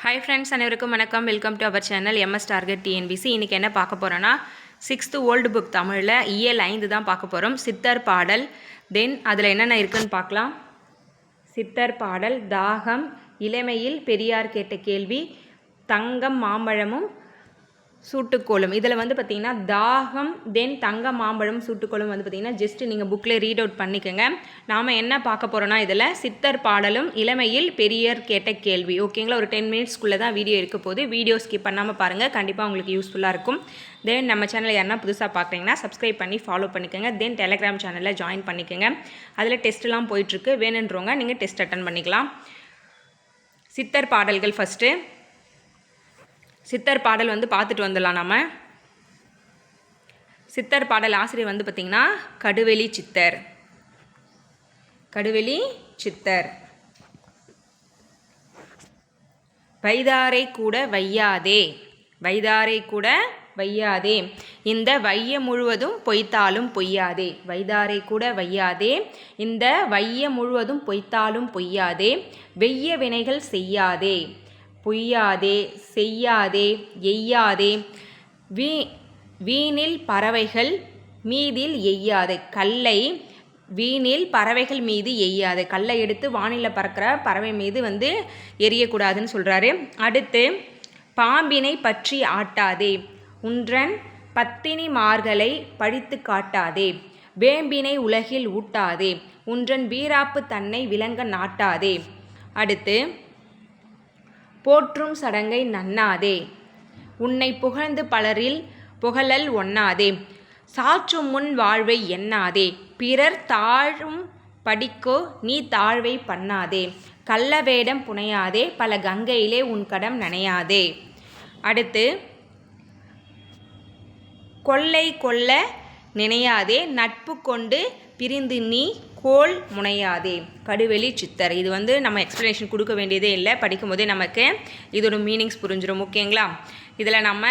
Hi friends, அனைவருக்கும் வணக்கம். Welcome to our channel MS target TNPC. இன்றைக்கி என்ன பார்க்க போகிறோன்னா 6th ஓல்டு புக் தமிழில் இயல் 5 தான் பார்க்க போகிறோம். சித்தர் பாடல். தென் அதில் என்னென்ன இருக்குதுன்னு பார்க்கலாம். சித்தர் பாடல், தாகம், இளமையில் பெரியார் கேட்ட கேள்வி, தங்கம் மாம்பழமும் சூட்டுக்கோளும். இதில் வந்து பார்த்திங்கன்னா தாகம், தென் தங்கம் மாம்பழம் சூட்டுக்கோளும் வந்து பார்த்திங்கன்னா ஜஸ்ட் நீங்கள் புக்கில் ரீட் அவுட் பண்ணிக்கோங்க. நாம் என்ன பார்க்க போகிறோன்னா இதில் சித்தர் பாடலும் இளமையில் பெரியார் கேட்ட கேள்வி. ஓகேங்களா? ஒரு 10 மினிட்ஸ்க்குள்ளே தான் வீடியோ இருக்க போது. வீடியோ ஸ்கிப் பண்ணாமல் பாருங்கள், கண்டிப்பாக உங்களுக்கு யூஸ்ஃபுல்லாக இருக்கும். தென் நம்ம சேனல் யாருன்னா புதுசாக பார்க்குறீங்கன்னா சப்ஸ்கிரைப் பண்ணி ஃபாலோ பண்ணிக்கோங்க. தென் டெலிகிராம் சேனலில் ஜாயின் பண்ணிக்கோங்க. அதில் டெஸ்ட்லாம் போயிட்டுருக்கு. வேணுன்றவங்க நீங்கள் டெஸ்ட் அட்டன் பண்ணிக்கலாம். சித்தர் பாடல்கள் ஃபஸ்ட்டு. சித்தர் பாடல் வந்து பார்த்துட்டு வந்துடலாம். நம்ம சித்தர் பாடல் ஆசிரியர் வந்து பார்த்திங்கன்னா கடுவெளி சித்தர். கடுவெளி சித்தர். வைதாரை கூட வையாதே, வைதாரை கூட வையாதே, இந்த வைய முழுவதும் பொய்த்தாலும் பொய்யாதே. வைதாரை கூட வையாதே, இந்த வைய முழுவதும் பொய்த்தாலும் பொய்யாதே. வெய்ய வினைகள் செய்யாதே, பொய்யாதே, செய்யாதே, எய்யாதே. வீணில் பறவைகள் மீதில் எய்யாதே. கல்லை வீணில் பறவைகள் மீது எய்யாதே. கல்லை எடுத்து வானில் பறக்கிற பறவை மீது வந்து எரியக்கூடாதுன்னு சொல்கிறாரு. அடுத்து, பாம்பினை பற்றி ஆட்டாதே, உன்றன் பத்தினி மார்களை படித்து காட்டாதே. வேம்பினை உலகில் ஊட்டாதே, உன்றன் வீராப்பு தன்னை விளங்க நாட்டாதே. அடுத்து, போற்றும் சடங்கை நன்னாதே, உன்னை புகழ்ந்து பலரில் புகழல் ஒண்ணாதே. சாற்றும் முன் வாழ்வை எண்ணாதே, பிறர் தாழும் படிக்கோ நீ தாழ்வை பண்ணாதே. கள்ள வேடம் புனையாதே, பல கங்கையிலே உன் கடம் நனையாதே. அடுத்து, கொள்ளை கொள்ள நினையாதே, நட்பு கொண்டு பிரிந்து நீ கோல் முனையாதே. கடுவெளி சித்தர். இது வந்து நம்ம எக்ஸ்ப்ளனேஷன் கொடுக்க வேண்டியதே இல்லை, படிக்கும் போதே நமக்கு இதோட மீனிங்ஸ் புரிஞ்சிடும். ஓகேங்களா? இதில் நம்ம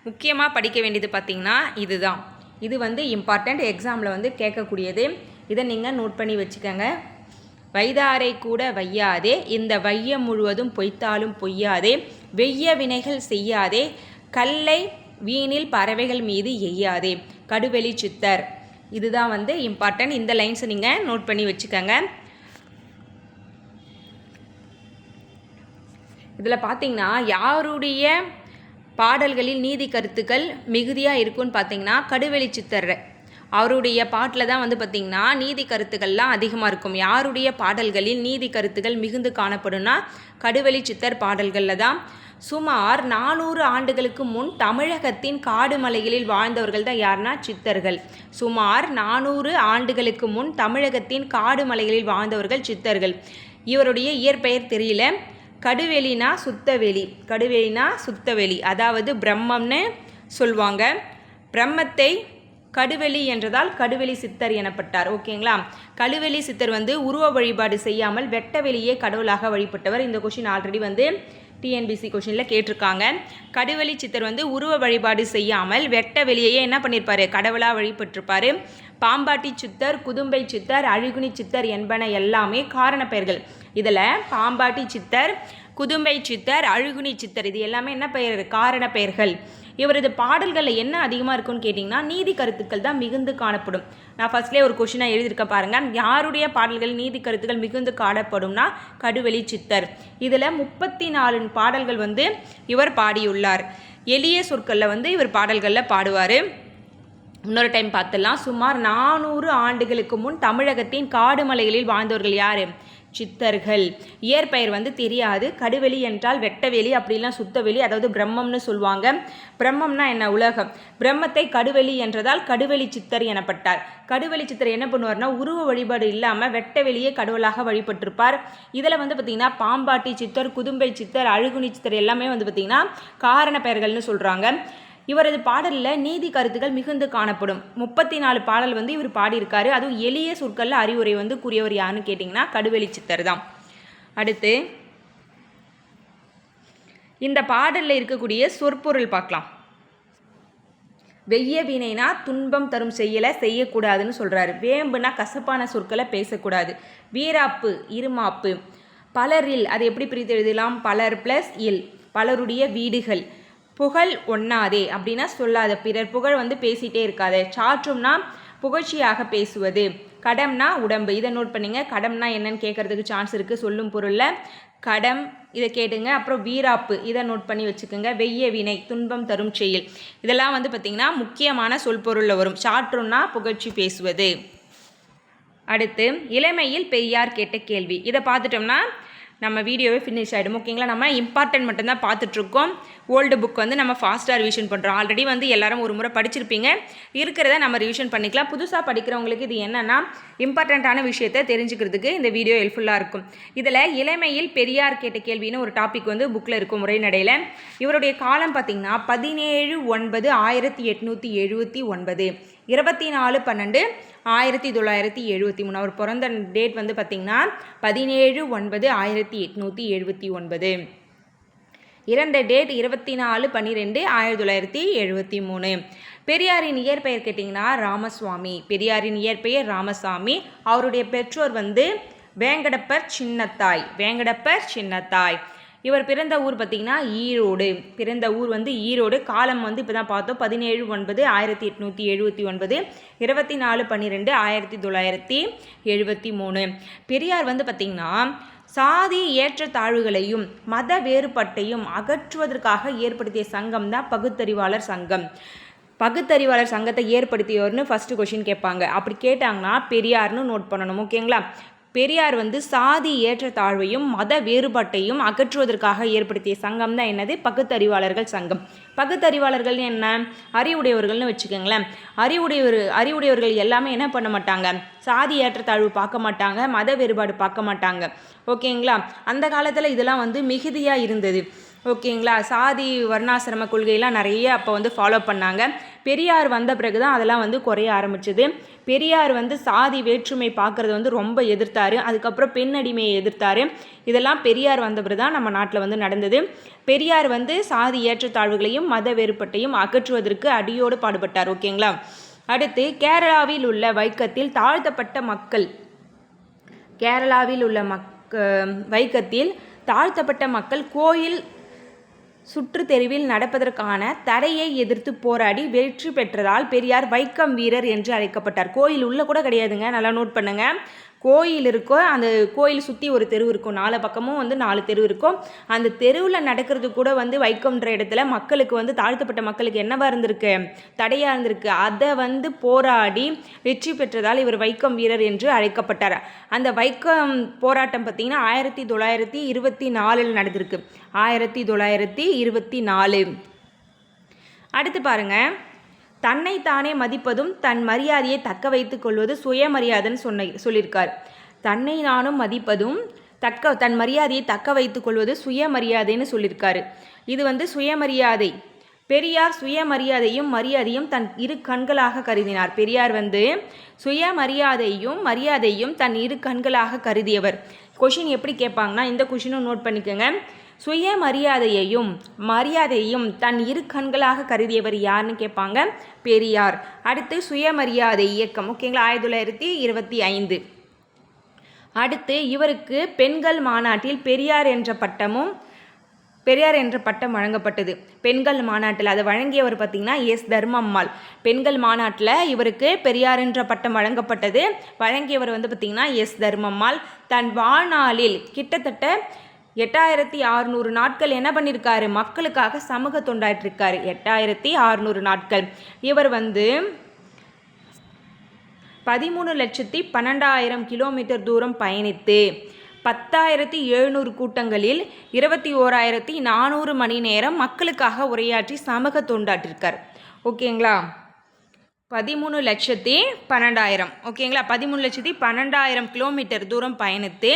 முக்கியமாக படிக்க வேண்டியது பார்த்திங்கன்னா இதுதான். இது வந்து இம்பார்ட்டண்ட், எக்ஸாமில் வந்து கேட்கக்கூடியது. இதை நீங்கள் நோட் பண்ணி வச்சுக்கோங்க. வைதாரை கூட வையாதே, இந்த வையம் முழுவதும் பொய்த்தாலும் பொய்யாதே. வெய்ய வினைகள் செய்யாதே, கல்லை வீணில் பறவைகள் மீது எய்யாதே. கடுவெளி சித்தர். இதுதான் வந்து இம்பார்ட்டன்ட். இந்த லைன்ஸை நீங்கள் நோட் பண்ணி வச்சுக்கோங்க. இதில் பார்த்தீங்கன்னா யாருடைய பாடல்களில் நீதி கருத்துக்கள் மிகுதியாக இருக்குன்னு பார்த்தீங்கன்னா கடுவெளி சித்தர். அவருடைய பாட்டில் தான் வந்து பார்த்திங்கன்னா நீதி கருத்துக்கள்லாம் அதிகமாக இருக்கும். யாருடைய பாடல்களில் நீதி கருத்துக்கள் மிகுந்து காணப்படும்னா கடுவெளி சித்தர் பாடல்களில் தான். சுமார் 400 ஆண்டுகளுக்கு முன் தமிழகத்தின் காடு மலைகளில் வாழ்ந்தவர்கள் தான் யாருன்னா சித்தர்கள். சுமார் 400 ஆண்டுகளுக்கு முன் தமிழகத்தின் காடு மலைகளில் வாழ்ந்தவர்கள் சித்தர்கள். இவருடைய இயற்பெயர் தெரியல. கடுவெளினா சுத்தவெளி, கடுவெளினா சுத்தவெளி, அதாவது பிரம்மம்னு சொல்லுவாங்க. பிரம்மத்தை கடுவெளி என்றதால் கடுவெளி சித்தர் எனப்பட்டார். ஓகேங்களா? கடுவெளி சித்தர் வந்து உருவ வழிபாடு செய்யாமல் வெட்ட வெளியே கடவுளாக வழிபட்டவர். இந்த கொஷின் ஆல்ரெடி வந்து டிஎன்பிசி கொஷினில் கேட்டிருக்காங்க. கடுவெளி சித்தர் வந்து உருவ வழிபாடு செய்யாமல் வெட்ட வெளியே என்ன பண்ணியிருப்பார்? கடவுளாக வழிபட்டிருப்பார். பாம்பாட்டி சித்தர், குதும்பை சித்தர், அழுகுனி சித்தர் என்பன எல்லாமே காரண பெயர்கள். இதில் பாம்பாட்டி சித்தர், குதும்பை சித்தர், அழுகுனி சித்தர் இது எல்லாமே என்ன பெயர்? காரண பெயர்கள். இவரது பாடல்களில் என்ன அதிகமாக இருக்குன்னு கேட்டிங்கன்னா நீதி கருத்துக்கள் தான் மிகுந்து காணப்படும். நான் ஃபர்ஸ்ட்லேயே ஒரு கொஷினாக எழுதியிருக்க பாருங்கள். யாருடைய பாடல்கள் நீதி கருத்துக்கள் மிகுந்து காணப்படும்னா கடுவெளி சித்தர். இதில் 34 பாடல்கள் வந்து இவர் பாடியுள்ளார். எளிய சொற்களில் வந்து இவர் பாடல்களில் பாடுவார். இன்னொரு டைம் பார்த்துடலாம். சுமார் 400 ஆண்டுகளுக்கு முன் தமிழகத்தின் காடு மலைகளில் வாழ்ந்தவர்கள் யார்? சித்தர்கள். இயற்பெயர் வந்து தெரியாது. கடுவெளி என்றால் வெட்டவெளி, அப்படிலாம் சுத்தவெளி, அதாவது பிரம்மம்னு சொல்லுவாங்க. பிரம்மம்னா என்ன? உலகம். பிரம்மத்தை கடுவெளி என்றதால் கடுவெளி சித்தர் எனப்பட்டார். கடுவெளி சித்தர் என்ன பண்ணுவார்னா உருவ வழிபாடு இல்லாமல் வெட்டவெளியே கடவுளாக வழிபட்டிருப்பார். இதில் வந்து பார்த்திங்கன்னா பாம்பாட்டி சித்தர், குதும்பை சித்தர், அழுகுனி சித்தர் எல்லாமே வந்து பார்த்திங்கன்னா காரண பெயர்கள்னு சொல்கிறாங்க. இவரது பாடலில் நீதி கருத்துக்கள் மிகுந்து காணப்படும். 34 பாடல் வந்து இவர் பாடியிருக்காரு. அதுவும் எளிய சொற்களில் அறிவுரை வந்து கூறியவர் யாருன்னு கேட்டிங்கன்னா கடுவெளி சித்தர் தான். அடுத்து, இந்த பாடலில் இருக்கக்கூடிய சொற்பொருள் பார்க்கலாம். வெய்ய வினைனா துன்பம் தரும் செய்யலை செய்யக்கூடாதுன்னு சொல்கிறாரு. வேம்புனா கசப்பான சொற்களை பேசக்கூடாது. வீராப்பு இருமாப்பு. பலரில் அது எப்படி பிரித்து எழுதலாம்? பலர் ப்ளஸ் இல், பலருடைய வீடுகள். புகழ் ஒண்ணாதே அப்படின்னா சொல்லாத, பிறர் புகழ் வந்து பேசிகிட்டே இருக்காது. சாற்றும்னா புகழ்ச்சியாக பேசுவது. கடம்னா உடம்பு. இதை நோட் பண்ணிங்க. கடம்னா என்னன்னு கேட்கறதுக்கு சான்ஸ் இருக்குது சொல்லும் பொருளில். கடம் இதை கேட்டுங்க. அப்புறம் வீராப்பு இதை நோட் பண்ணி வச்சுக்கோங்க. வெய்ய வினை துன்பம் தரும் செயல். இதெல்லாம் வந்து பார்த்திங்கன்னா முக்கியமான சொல் பொருளில் வரும். சாற்றும்னா புகழ்ச்சி பேசுவது. அடுத்து இளமையில் பெரியார் கேட்ட கேள்வி. இதை பார்த்துட்டோம்னா நம்ம வீடியோவே ஃபினிஷ் ஆகிடும். ஓகேங்களா? நம்ம இம்பார்ட்டன்ட் மட்டும்தான் பார்த்துட்ருக்கோம். ஓல்டு புக் வந்து நம்ம ஃபாஸ்ட்டாக ரிவிஷன் பண்ணுறோம். ஆல்ரெடி வந்து எல்லாரும் ஒரு முறை படிச்சிருப்பீங்க. இருக்கிறத நம்ம ரிவிஷன் பண்ணிக்கலாம். புதுசாக படிக்கிறவங்களுக்கு இது என்னென்னா இம்பார்ட்டண்ட்டான விஷயத்தை தெரிஞ்சுக்கிறதுக்கு இந்த வீடியோ ஹெல்ப்ஃபுல்லாக இருக்கும். இதில் இளமையில் பெரியார் கேட்ட கேள்வின்னு ஒரு டாபிக் வந்து புக்கில் இருக்கும் உரைநடையில். இவருடைய காலம் பார்த்திங்கன்னா 17/9/1879, 24/12/1973. அவர் பிறந்த டேட் வந்து பார்த்திங்கன்னா 17/9/1879. இறந்த டேட் 24/12/1973. பெரியாரின் இயற்பெயர் கேட்டிங்கன்னா ராமசுவாமி. பெரியாரின் இயற்பெயர் ராமசாமி. அவருடைய பெற்றோர் வந்து வேங்கடப்பர் சின்னத்தாய். வேங்கடப்பர் சின்னத்தாய். இவர் பிறந்த ஊர் பார்த்திங்கன்னா ஈரோடு. பிறந்த ஊர் வந்து ஈரோடு. காலம் வந்து இப்போ தான் பார்த்தோம் 17/9/1879, 24/12/1973. பெரியார் வந்து பார்த்திங்கன்னா சாதி ஏற்றத்தாழ்வுகளையும் மத வேறுபாட்டையும் அகற்றுவதற்காக ஏற்படுத்திய சங்கம் தான் பகுத்தறிவாளர் சங்கம். பகுத்தறிவாளர் சங்கத்தை ஏற்படுத்தியவர்னு ஃபஸ்ட்டு கொஷின் கேட்பாங்க. அப்படி கேட்டாங்கன்னா பெரியார்னு நோட் பண்ணணும். ஓகேங்களா? பெரியார் வந்து சாதி ஏற்றத்தாழ்வையும் மத வேறுபாட்டையும் அகற்றுவதற்காக ஏற்படுத்திய சங்கம் தான் என்னது? பகுத்தறிவாளர்கள் சங்கம். பகுத்தறிவாளர்கள் என்ன? அறிவுடையவர்கள்னு வச்சுக்கோங்களேன். அறிவுடையவர்கள் எல்லாமே என்ன பண்ண மாட்டாங்க? சாதி ஏற்றத்தாழ்வு பார்க்க மாட்டாங்க, மத வேறுபாடு பார்க்க மாட்டாங்க. ஓகேங்களா? அந்த காலத்தில் இதெல்லாம் வந்து மிகுதியாக இருந்தது. ஓகேங்களா? சாதி வர்ணாசிரம கொள்கையெல்லாம் நிறைய அப்போ வந்து ஃபாலோ பண்ணாங்க. பெரியார் வந்த பிறகு தான் அதெல்லாம் வந்து குறைய ஆரம்பிச்சது. பெரியார் வந்து சாதி வேற்றுமை பார்க்குறத வந்து ரொம்ப எதிர்த்தார். அதுக்கப்புறம் பெண்ணடிமையை எதிர்த்தார். இதெல்லாம் பெரியார் வந்த பிறகு தான் நம்ம நாட்டில் வந்து நடந்தது. பெரியார் வந்து சாதி ஏற்றத்தாழ்வுகளையும் மத வேறுபாட்டையும் அகற்றுவதற்கு அடியோடு பாடுபட்டார். ஓகேங்களா? அடுத்து கேரளாவில் உள்ள வைக்கத்தில் தாழ்த்தப்பட்ட மக்கள். கேரளாவில் உள்ள வைக்கத்தில் தாழ்த்தப்பட்ட மக்கள் கோயில் சுற்று தெருவில் நடப்பதற்கான தடையை எதிர்த்து போராடி வெற்றி பெற்றதால் பெரியார் வைக்கம் வீரர் என்று அழைக்கப்பட்டார். கோயில் உள்ள கூட கிடையாதுங்க, நல்லா நோட் பண்ணுங்க. கோயில் இருக்கும், அந்த கோயில் சுற்றி ஒரு தெரு இருக்கும், 4 பக்கமும் வந்து 4 தெரு இருக்கும். அந்த தெருவில் நடக்கிறது கூட வந்து வைக்கம்ன்ற இடத்துல மக்களுக்கு வந்து தாழ்த்தப்பட்ட மக்களுக்கு என்னவா இருந்திருக்கு? தடையாக இருந்திருக்கு. அதை வந்து போராடி வெற்றி பெற்றதால் இவர் வைக்கம் வீரர் என்று அழைக்கப்பட்டார். அந்த வைக்கம் போராட்டம் பார்த்திங்கன்னா 1924 நடந்திருக்கு. 1924. அடுத்து பாருங்கள், தன்னைத்தானே மதிப்பதும் தன் மரியாதையை தக்க வைத்து கொள்வது சுயமரியாதைன்னு சொல்லியிருக்கார். தன்னை நானும் மதிப்பதும் தன் மரியாதையை தக்க வைத்து கொள்வது சுயமரியாதைன்னு சொல்லியிருக்காரு. இது வந்து சுயமரியாதை. பெரியார் சுயமரியாதையும் மரியாதையும் தன் இரு கண்களாக கருதினார். பெரியார் வந்து மரியாதையும் தன் இரு கண்களாக கருதியவர். கொஷின் எப்படி கேட்பாங்கன்னா, இந்த கொஷினும் நோட் பண்ணிக்கோங்க. மரியாதையும் தன் இரு கண்களாக கருதியவர் யாருன்னு கேட்பாங்க? பெரியார். அடுத்து சுயமரியாதை இயக்கம். ஓகேங்களா? 1925. அடுத்து இவருக்கு பெண்கள் மாநாட்டில் பெரியார் என்ற பட்டம் வழங்கப்பட்டது. பெண்கள் மாநாட்டில் அதை வழங்கியவர் பார்த்திங்கன்னா எஸ் தர்மம்மாள். பெண்கள் மாநாட்டில் இவருக்கு பெரியார் என்ற பட்டம் வழங்கப்பட்டது. வழங்கியவர் வந்து பார்த்திங்கன்னா எஸ் தர்மம்மாள். தன் வாழ்நாளில் கிட்டத்தட்ட 8600 நாட்கள் என்ன பண்ணியிருக்காரு? மக்களுக்காக சமூக தொண்டாற்றிருக்காரு. 8600 நாட்கள். இவர் வந்து 13,12,000 கிலோமீட்டர் தூரம் பயணித்து 10,700 கூட்டங்களில் 21,400 மணி நேரம் மக்களுக்காக உரையாற்றி சமூக தொண்டாற்றிருக்கார். ஓகேங்களா? 13,12,000. ஓகேங்களா? 13,12,000 கிலோமீட்டர் தூரம் பயணித்து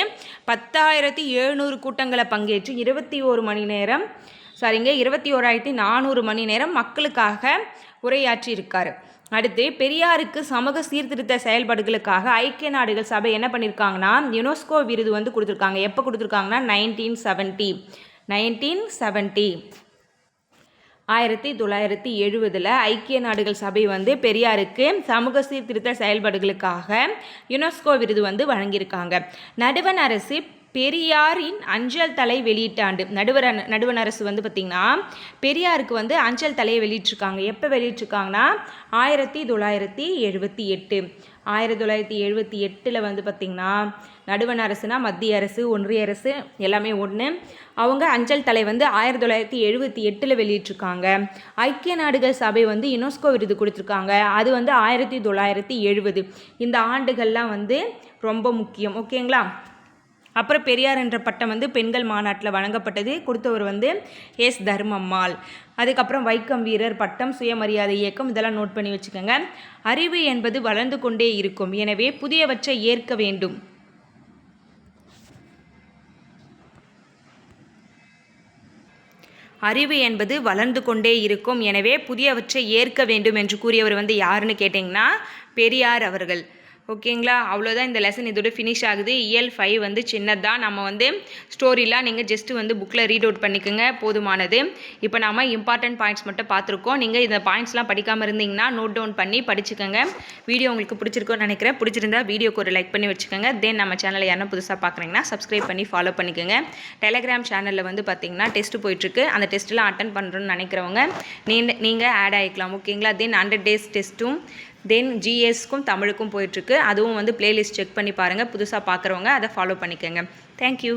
10,700 கூட்டங்களை பங்கேற்று 21,400 மணி நேரம் மக்களுக்காக உரையாற்றி இருக்கார். அடுத்து பெரியாருக்கு சமூக சீர்திருத்த செயல்பாடுகளுக்காக ஐக்கிய நாடுகள் சபை என்ன பண்ணியிருக்காங்கன்னா யுனெஸ்கோ விருது வந்து கொடுத்துருக்காங்க. எப்போ கொடுத்துருக்காங்கன்னா 1970. 1970 ஐக்கிய நாடுகள் சபை வந்து பெரியாருக்கு சமூக சீர்திருத்த செயல்பாடுகளுக்காக யுனெஸ்கோ விருது வந்து வழங்கியிருக்காங்க. நடுவண் அரசு பெரியாரின் அஞ்சல் தலை வெளியீட்டு ஆண்டு. நடுவண் அரசு வந்து பார்த்திங்கன்னா பெரியாருக்கு வந்து அஞ்சல் தலையை வெளியிட்டிருக்காங்க. எப்போ வெளியிட்டிருக்காங்கன்னா 1978. 1978 வந்து பார்த்திங்கன்னா நடுவண் அரசுனா மத்திய அரசு, ஒன்றிய அரசு எல்லாமே ஒன்று. அவங்க அஞ்சல் தலை வந்து 1978 வெளியிட்டிருக்காங்க. ஐக்கிய நாடுகள் சபை வந்து யுனெஸ்கோ விருது கொடுத்துருக்காங்க. அது வந்து 1970. இந்த ஆண்டுகள்லாம் வந்து ரொம்ப முக்கியம். ஓகேங்களா? அப்புறம் பெரியார் என்ற பட்டம் வந்து பெண்கள் மாநாட்டில் வழங்கப்பட்டது. கொடுத்தவர் வந்து எஸ் தர்மம்மாள். அதுக்கப்புறம் வைக்கம் வீரர் பட்டம், சுயமரியாதை இயக்கம், இதெல்லாம் நோட் பண்ணி வச்சுக்கோங்க. அறிவு என்பது வளர்ந்து கொண்டே இருக்கும், எனவே புதியவற்றை ஏற்க வேண்டும். அறிவு என்பது வளர்ந்து கொண்டே இருக்கும், எனவே புதியவற்றை ஏற்க வேண்டும் என்று கூறியவர் வந்து யாருன்னு கேட்டிங்கன்னா பெரியார் அவர்கள். ஓகேங்களா? அவ்வளோதான், இந்த லெசன் இதோட ஃபினிஷ் ஆகுது. இயல் 5 வந்து சின்னதாக நம்ம வந்து ஸ்டோரிலாம் நீங்கள் ஜஸ்ட்டு வந்து புக்கில் ரீட் அவுட் பண்ணிக்கோங்க, போதுமானது. இப்போ நம்ம இம்பார்ட்டன்ட் பாயிண்ட்ஸ் மட்டும் பார்த்துருக்கோம். நீங்கள் இந்த பாயிண்ட்ஸ்லாம் படிக்காமல் இருந்தீங்கன்னா நோட் டவுன் பண்ணி படிச்சுக்கோங்க. வீடியோ உங்களுக்கு பிடிச்சிருக்குன்னு நினைக்கிறேன். பிடிச்சிருந்தா வீடியோக்கு ஒரு லைக் பண்ணி வச்சுக்கோங்க. தென் நம்ம சேனலை யாரும் புதுசாக பார்க்குறீங்கன்னா சப்ஸ்கிரைப் பண்ணி ஃபாலோ பண்ணிக்கோங்க. டெலகிராம் சேனலில் வந்து பார்த்திங்கன்னா டெஸ்ட்டு போயிட்டுருக்கு. அந்த டெஸ்ட்டெலாம் அட்டன் பண்ணுறோன்னு நினைக்கிறவங்க நீங்கள் ஆட் ஆகிக்கலாம். ஓகேங்களா? தென் 100 days டெஸ்ட்டும் தென் ஜிஎஸ்க்கும் தமிழுக்கும் போயிட்டுருக்கு. அதுவும் வந்து பிளேலிஸ்ட் செக் பண்ணி பாருங்கள். புதுசாக பார்க்குறவங்க அதை ஃபாலோ பண்ணிக்கோங்க. தேங்க்யூ.